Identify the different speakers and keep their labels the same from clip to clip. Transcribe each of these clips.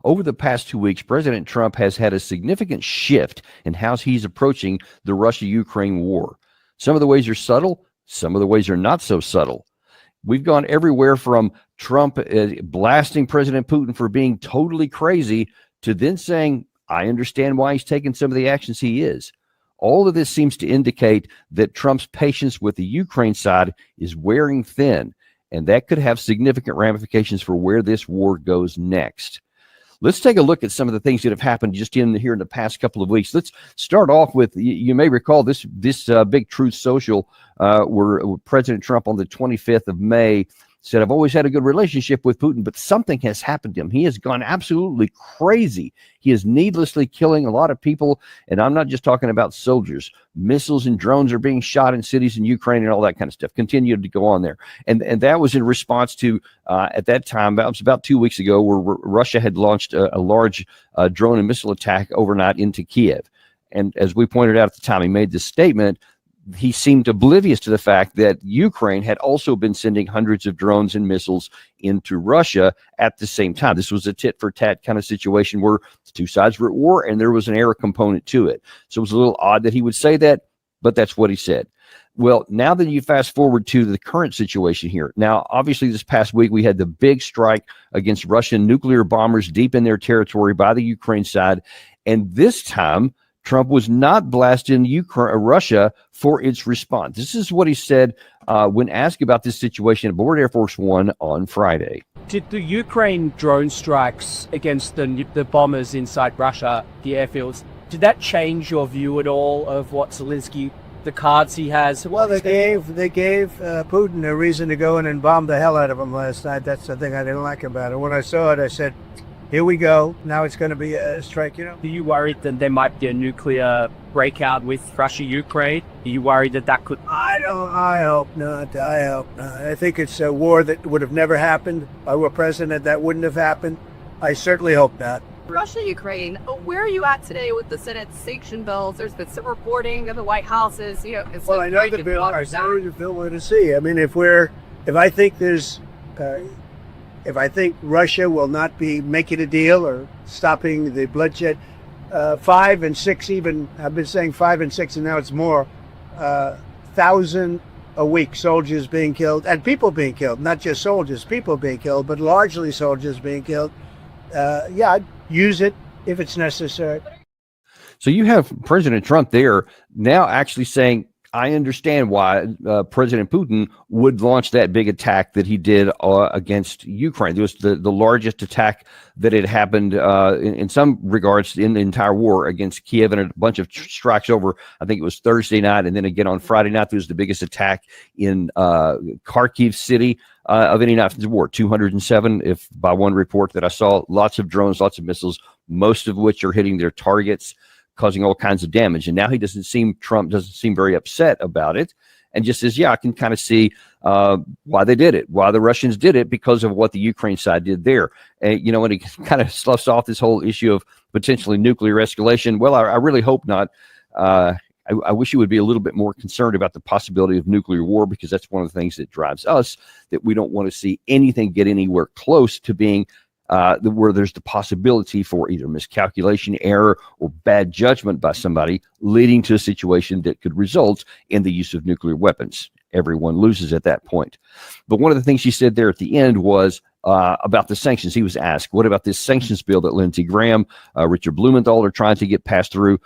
Speaker 1: over the past 2 weeks, President Trump has had a significant shift in how he's approaching the Russia-Ukraine war. Some of the ways are subtle, some of the ways are not so subtle. We've gone everywhere from Trump blasting President Putin for being totally crazy to then saying, I understand why he's taking some of the actions he is. All of this seems to indicate that Trump's patience with the Ukraine side is wearing thin, and that could have significant ramifications for where this war goes next. Let's take a look at some of the things that have happened just here in the past couple of weeks. Let's start off with, you may recall this big Truth Social where President Trump on the 25th of May said, I've always had a good relationship with Putin, but something has happened to him. He has gone absolutely crazy. He is needlessly killing a lot of people. And I'm not just talking about soldiers. Missiles and drones are being shot in cities in Ukraine and all that kind of stuff. Continued to go on there. And that was in response to, at that time, that was about 2 weeks ago, where Russia had launched a large drone and missile attack overnight into Kiev. And as we pointed out at the time, he made this statement. He seemed oblivious to the fact that Ukraine had also been sending hundreds of drones and missiles into Russia at the same time. This was a tit-for-tat kind of situation where the two sides were at war and there was an air component to it. So it was a little odd that he would say that, but that's what he said. Well, now that you fast forward to the current situation here. Now, obviously, this past week, we had the big strike against Russian nuclear bombers deep in their territory by the Ukraine side. And this time, Trump was not blasting Russia for its response. This is what he said when asked about this situation aboard Air Force One on Friday.
Speaker 2: Did the Ukraine drone strikes against the bombers inside Russia, the airfields, did that change your view at all of what Zelensky, the cards he has?
Speaker 3: Well, they gave Putin a reason to go in and bomb the hell out of him last night. That's the thing I didn't like about it. When I saw it, I said, here we go. Now it's going to be a strike, Are
Speaker 2: you worried that there might be a nuclear breakout with Russia-Ukraine? Are you worried that could...
Speaker 3: I hope not. I think it's a war that would have never happened. If I were president, that wouldn't have happened. I certainly hope not.
Speaker 4: Russia-Ukraine, where are you at today with the Senate sanction bills? There's been some reporting of the White House is,
Speaker 3: well, I know the bill. I know the bill we're to see. I mean, if I think Russia will not be making a deal or stopping the bloodshed, 5 and 6 even, I've been saying 5 and 6 and now it's more, 1,000 a week soldiers being killed and people being killed, not just soldiers, people being killed, but largely soldiers being killed. I'd use it if it's necessary.
Speaker 1: So you have President Trump there now actually saying, I understand why President Putin would launch that big attack that he did against Ukraine. It was the largest attack that had happened in some regards in the entire war against Kiev, and a bunch of strikes over, I think it was Thursday night, and then again on Friday night, there was the biggest attack in Kharkiv city of any night since the war, 207, if by one report that I saw, lots of drones, lots of missiles, most of which are hitting their targets, causing all kinds of damage. And now Trump doesn't seem very upset about it, and just says, I can kind of see why they did it, why the Russians did it, because of what the Ukraine side did there. And he kind of sloughs off this whole issue of potentially nuclear escalation. Well, I really hope not. I wish you would be a little bit more concerned about the possibility of nuclear war, because that's one of the things that drives us, that we don't want to see anything get anywhere close to being where there's the possibility for either miscalculation, error, or bad judgment by somebody, leading to a situation that could result in the use of nuclear weapons. Everyone loses at that point. But one of the things she said there at the end was about the sanctions. He was asked, what about this sanctions bill that Lindsey Graham, Richard Blumenthal are trying to get passed through?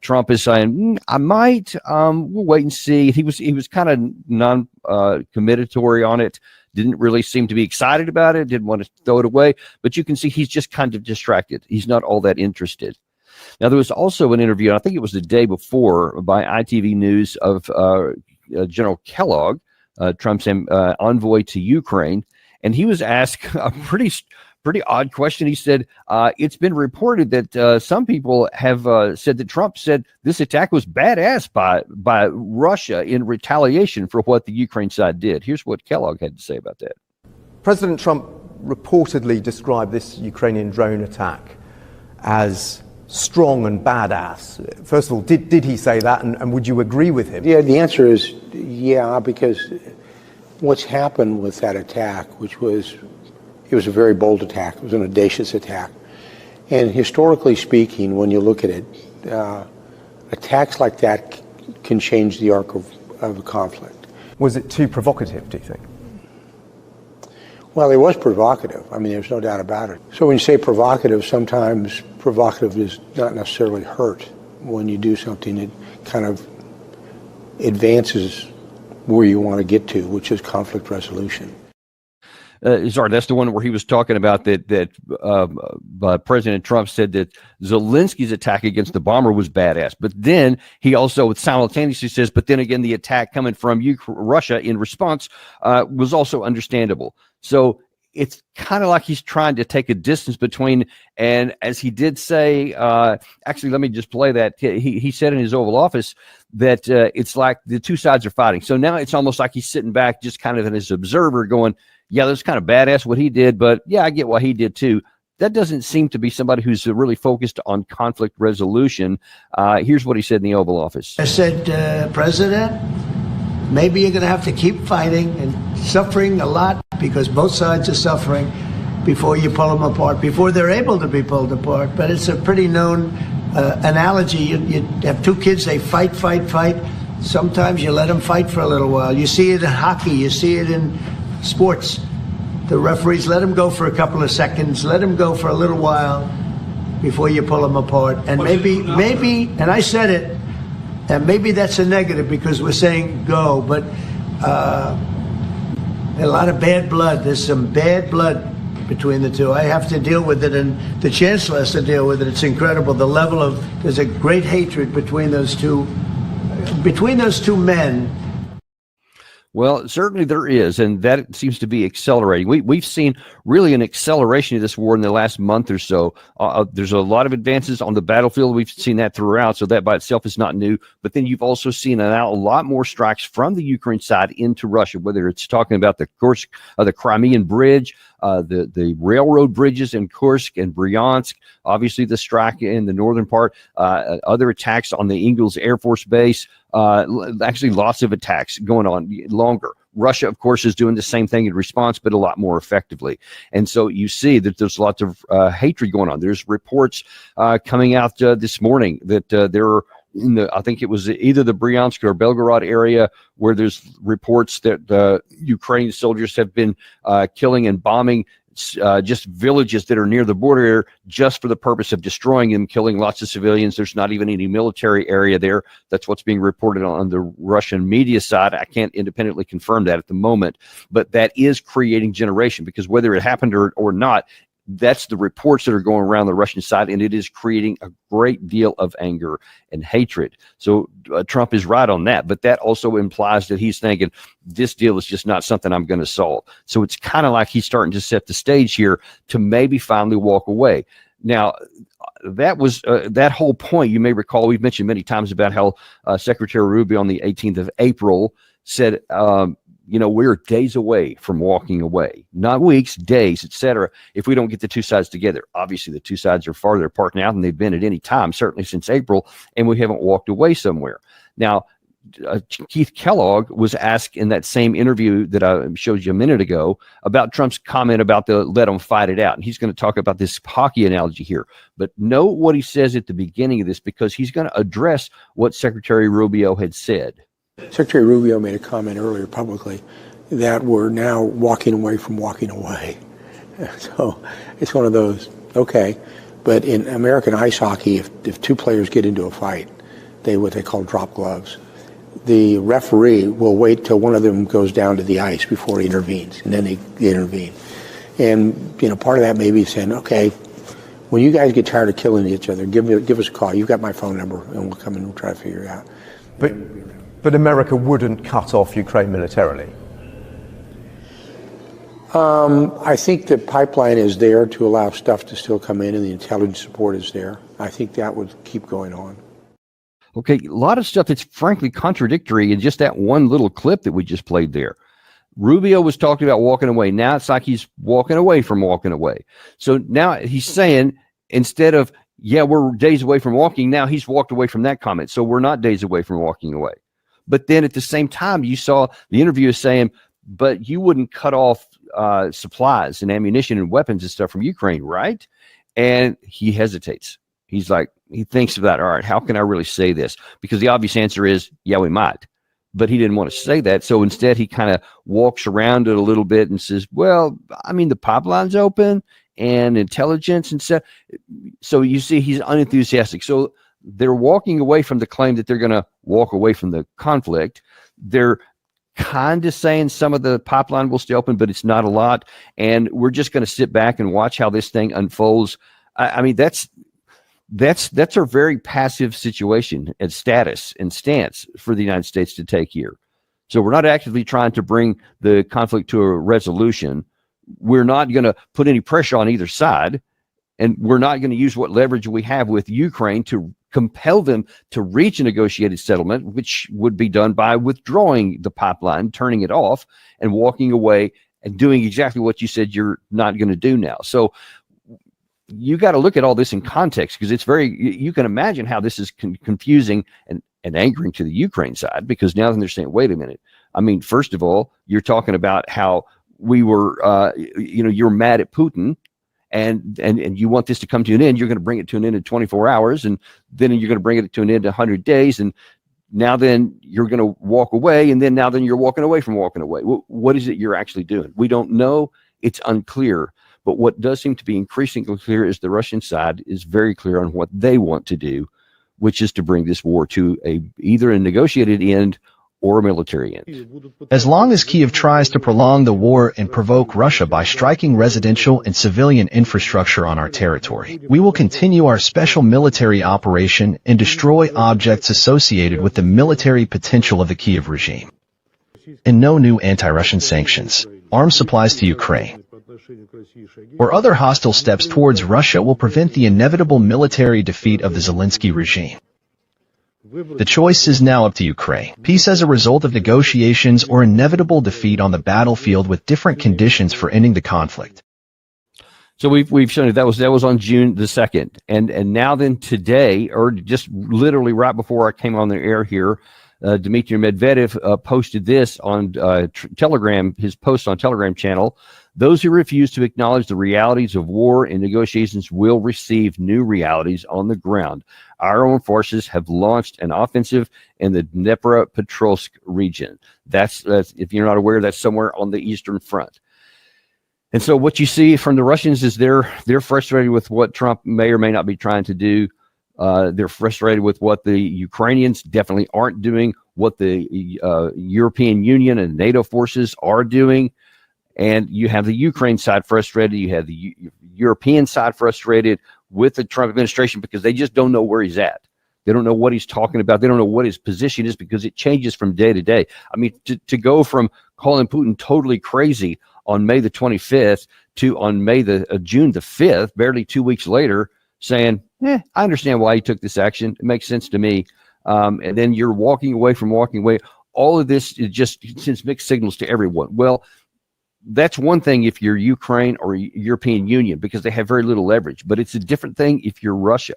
Speaker 1: Trump is saying, I might, we'll wait and see. He was kind of non-committatory on it. Didn't really seem to be excited about it, didn't want to throw it away, but you can see he's just kind of distracted. He's not all that interested. Now, there was also an interview, I think it was the day before, by ITV News of General Kellogg, Trump's envoy to Ukraine, and he was asked a pretty odd question. He said, it's been reported that some people have said that Trump said this attack was badass by Russia in retaliation for what the Ukraine side did. Here's what Kellogg had to say about that.
Speaker 5: President Trump reportedly described this Ukrainian drone attack as strong and badass. First of all, did he say that, and would you agree with him?
Speaker 6: Yeah, the answer is yeah, because what's happened with that attack, it was a very bold attack. It was an audacious attack. And historically speaking, when you look at it, attacks like that can change the arc of a conflict.
Speaker 5: Was it too provocative, do you think?
Speaker 6: Well, it was provocative. I mean, there's no doubt about it. So when you say provocative, sometimes provocative is not necessarily hurt. When you do something that kind of advances where you want to get to, which is conflict resolution.
Speaker 1: Sorry, that's the one where he was talking about that President Trump said that Zelensky's attack against the bomber was badass. But then he also simultaneously says, but then again, the attack coming from Russia in response was also understandable. So it's kind of like he's trying to take a distance between, and as he did say, actually, let me just play that. He said in his Oval Office that it's like the two sides are fighting. So now it's almost like he's sitting back just kind of as an observer going, yeah, that's kind of badass what he did, but yeah, I get what he did too. That doesn't seem to be somebody who's really focused on conflict resolution. Here's what he said in the Oval Office.
Speaker 3: I said, President, maybe you're going to have to keep fighting and suffering a lot because both sides are suffering before you pull them apart, before they're able to be pulled apart. But it's a pretty known analogy. You have two kids, they fight. Sometimes you let them fight for a little while. You see it in hockey. You see it in sports. The referees let them go for a couple of seconds, let them go for a little while before you pull them apart. And maybe, and I said it, and maybe that's a negative because we're saying go, but a lot of bad blood. There's some bad blood between the two. I have to deal with it, and the chancellor has to deal with it. It's incredible. The level of, there's a great hatred between those two men.
Speaker 1: Well, certainly there is, and that seems to be accelerating. We've seen really an acceleration of this war in the last month or so. There's a lot of advances on the battlefield. We've seen that throughout, so that by itself is not new. But then you've also seen now a lot more strikes from the Ukraine side into Russia, whether it's talking about the Kursk, the Crimean Bridge, the railroad bridges in Kursk and Bryansk, obviously the strike in the northern part, other attacks on the Ingalls Air Force Base, actually lots of attacks going on longer. Russia, of course, is doing the same thing in response, but a lot more effectively. And so you see that there's lots of hatred going on. There's reports coming out this morning that there are in the, I think it was either the Bryansk or Belgorod area where there's reports that Ukrainian soldiers have been killing and bombing just villages that are near the border just for the purpose of destroying them, killing lots of civilians. There's not even any military area there. That's what's being reported on the Russian media side. I can't independently confirm that at the moment, but that is creating generation because whether it happened or not, that's the reports that are going around the Russian side, and it is creating a great deal of anger and hatred. So Trump is right on that, but that also implies that he's thinking this deal is just not something I'm going to solve. So it's kind of like he's starting to set the stage here to maybe finally walk away. Now, that was that whole point. You may recall we've mentioned many times about how Secretary Rubio on the 18th of April said, we're days away from walking away, not weeks, days, etc. if we don't get the two sides together. Obviously, the two sides are farther apart now than they've been at any time, certainly since April, and we haven't walked away somewhere. Now, Keith Kellogg was asked in that same interview that I showed you a minute ago about Trump's comment about the let them fight it out. And he's going to talk about this hockey analogy here. But note what he says at the beginning of this, because he's going to address what Secretary Rubio had said.
Speaker 6: Secretary Rubio made a comment earlier publicly that we're now walking away from walking away. So it's one of those, okay. But in American ice hockey, if two players get into a fight, what they call drop gloves. The referee will wait till one of them goes down to the ice before he intervenes, and then they intervene. And part of that may be saying, okay, when you guys get tired of killing each other, give us a call. You've got my phone number, and we'll come and we'll try to figure it out.
Speaker 5: But America wouldn't cut off Ukraine militarily.
Speaker 6: I think the pipeline is there to allow stuff to still come in, and the intelligence support is there. I think that would keep going on.
Speaker 1: Okay, a lot of stuff that's frankly contradictory in just that one little clip that we just played there. Rubio was talking about walking away. Now it's like he's walking away from walking away. So now he's saying instead of, yeah, we're days away from walking, now he's walked away from that comment. So we're not days away from walking away. But then at the same time, you saw the interviewer saying, but you wouldn't cut off supplies and ammunition and weapons and stuff from Ukraine, right? And he hesitates. He's like, he thinks about, all right, how can I really say this? Because the obvious answer is, yeah, we might. But he didn't want to say that. So instead, he kind of walks around it a little bit and says, well, I mean, the pipeline's open and intelligence and stuff. So you see, he's unenthusiastic. So they're walking away from the claim that they're going to walk away from the conflict. They're kind of saying some of the pipeline will stay open, but it's not a lot. And we're just going to sit back and watch how this thing unfolds. I mean, that's a very passive situation and status and stance for the United States to take here. So we're not actively trying to bring the conflict to a resolution. We're not going to put any pressure on either side. And we're not going to use what leverage we have with Ukraine to compel them to reach a negotiated settlement, which would be done by withdrawing the pipeline, turning it off, and walking away and doing exactly what you said you're not going to do now. So you got to look at all this in context, because it's you can imagine how this is confusing and angering to the Ukraine side, because now they're saying, wait a minute. I mean, first of all, you're talking about how we were, you're mad at Putin, and you want this to come to an end. You're going to bring it to an end in 24 hours, and then you're going to bring it to an end in 100 days. And now then you're going to walk away, and then you're walking away from walking away. What is it you're actually doing? We don't know. It's unclear. But what does seem to be increasingly clear is the Russian side is very clear on what they want to do, which is to bring this war to either a negotiated end or a military end.
Speaker 7: As long as Kyiv tries to prolong the war and provoke Russia by striking residential and civilian infrastructure on our territory, we will continue our special military operation and destroy objects associated with the military potential of the Kyiv regime. And no new anti-Russian sanctions, arms supplies to Ukraine, or other hostile steps towards Russia will prevent the inevitable military defeat of the Zelensky regime. The choice is now up to Ukraine. Peace as a result of negotiations or inevitable defeat on the battlefield with different conditions for ending the conflict.
Speaker 1: So we've shown that was on June the 2nd. And now then today, or just literally right before I came on the air here, Dmitry Medvedev posted this on Telegram, his post on Telegram channel. Those who refuse to acknowledge the realities of war and negotiations will receive new realities on the ground. Our own forces have launched an offensive in the Dnepropetrovsk region. That's if you're not aware, that's somewhere on the Eastern Front. And so what you see from the Russians is they're frustrated with what Trump may or may not be trying to do. They're frustrated with what the Ukrainians definitely aren't doing, what the European Union and NATO forces are doing. And you have the Ukraine side frustrated. You have the European side frustrated with the Trump administration because they just don't know where he's at. They don't know what he's talking about. They don't know what his position is because it changes from day to day. I mean, to go from calling Putin totally crazy on May the 25th to on June the 5th, barely 2 weeks later, saying, I understand why he took this action. It makes sense to me. And then you're walking away. All of this is just sends mixed signals to everyone. Well, that's one thing if you're Ukraine or European Union, because they have very little leverage. But it's a different thing if you're Russia.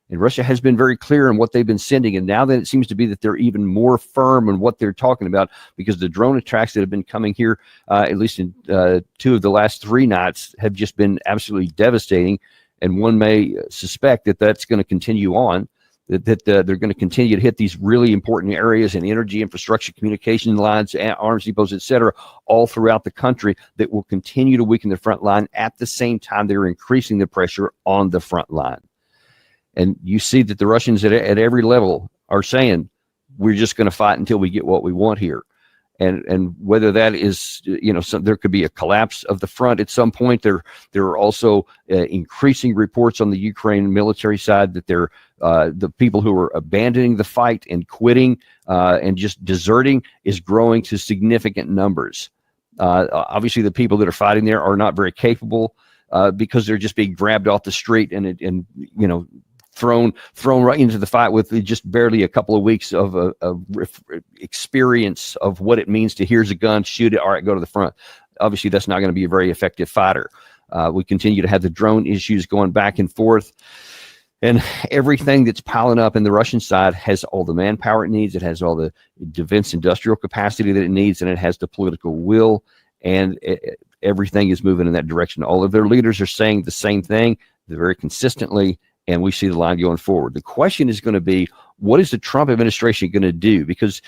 Speaker 1: And Russia has been very clear in what they've been sending. And now that it seems to be that they're even more firm in what they're talking about, because the drone attacks that have been coming here, at least in 2 of the last 3 nights, have just been absolutely devastating. And one may suspect that that's going to continue on, that they're going to continue to hit these really important areas in energy infrastructure, communication lines, arms depots, et cetera, all throughout the country that will continue to weaken the front line. At the same time, they're increasing the pressure on the front line. And you see that the Russians at every level are saying, we're just going to fight until we get what we want here. And whether that is, there could be a collapse of the front at some point. There are also increasing reports on the Ukraine military side that the people who are abandoning the fight and quitting and just deserting is growing to significant numbers. Obviously, the people that are fighting there are not very capable because they're just being grabbed off the street and thrown right into the fight with just barely a couple of weeks of experience of what it means to here's a gun, shoot it, all right, go to the front. Obviously, that's not going to be a very effective fighter. We continue to have the drone issues going back and forth. And everything that's piling up in the Russian side has all the manpower it needs. It has all the defense industrial capacity that it needs, and it has the political will, and everything is moving in that direction. All of their leaders are saying the same thing. very consistently, and we see the line going forward. The question is going to be, what is the Trump administration going to do? Because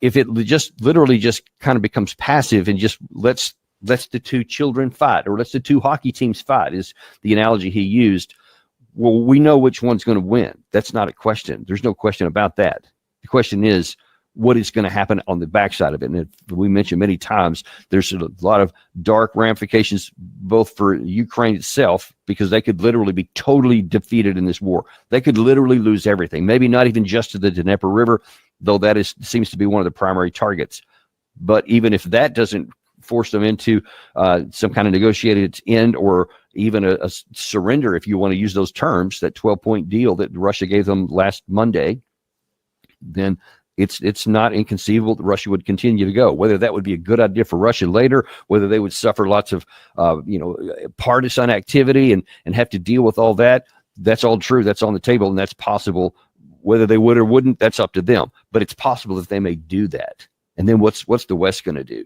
Speaker 1: if it just literally just kind of becomes passive and just lets the two children fight, or lets the two hockey teams fight, is the analogy he used. Well, we know which one's going to win. That's not a question. There's no question about that. The question is, what is going to happen on the backside of it? And we mentioned many times, there's a lot of dark ramifications, both for Ukraine itself, because they could literally be totally defeated in this war. They could literally lose everything. Maybe not even just to the Dnieper River, though that seems to be one of the primary targets. But even if that doesn't force them into some kind of negotiated end, or even a surrender, if you want to use those terms, that 12-point deal that Russia gave them last Monday, then it's not inconceivable that Russia would continue to go. Whether that would be a good idea for Russia later, whether they would suffer lots of partisan activity and have to deal with all that, that's all true. That's on the table, and that's possible. Whether they would or wouldn't, that's up to them. But it's possible that they may do that. And then what's the West going to do?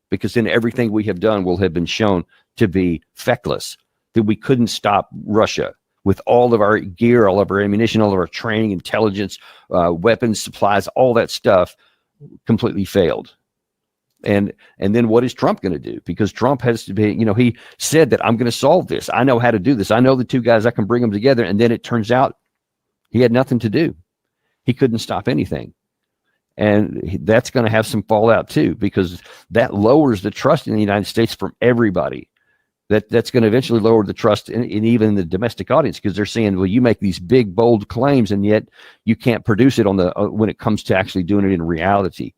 Speaker 1: Because then everything we have done will have been shown to be feckless, that we couldn't stop Russia with all of our gear, all of our ammunition, all of our training, intelligence, weapons, supplies, all that stuff completely failed. And then what is Trump going to do? Because Trump has to be, he said that I'm going to solve this. I know how to do this. I know the two guys, I can bring them together. And then it turns out he had nothing to do. He couldn't stop anything. And that's going to have some fallout too, because that lowers the trust in the United States from everybody. That's going to eventually lower the trust in even the domestic audience, because they're saying, well, you make these big, bold claims, and yet you can't produce it on the when it comes to actually doing it in reality.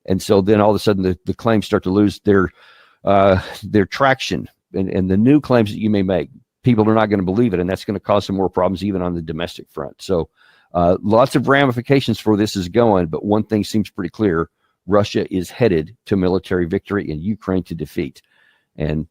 Speaker 1: And so then all of a sudden the claims start to lose their traction, and the new claims that you may make, people are not going to believe it, and that's going to cause some more problems even on the domestic front. So lots of ramifications for this is going, but one thing seems pretty clear: Russia is headed to military victory and Ukraine to defeat. And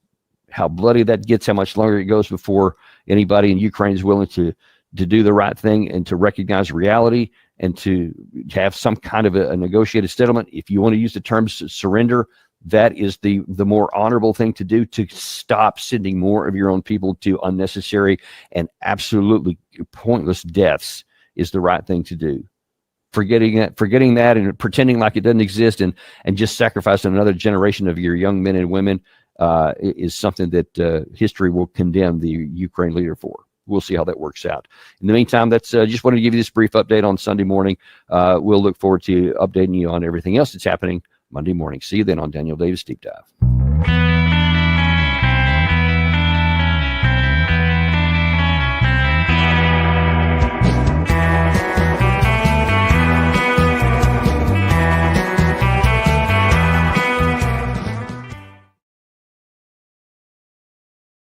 Speaker 1: how bloody that gets, how much longer it goes before anybody in Ukraine is willing to do the right thing and to recognize reality and to have some kind of a negotiated settlement. If you want to use the term surrender, that is the more honorable thing to do, to stop sending more of your own people to unnecessary and absolutely pointless deaths is the right thing to do. Forgetting that and pretending like it doesn't exist and just sacrificing another generation of your young men and women is something that history will condemn the Ukraine leader for. We'll see how that works out. In the meantime, that's just wanted to give you this brief update on Sunday morning. We'll look forward to updating you on everything else that's happening Monday morning. See you then on Daniel Davis Deep Dive.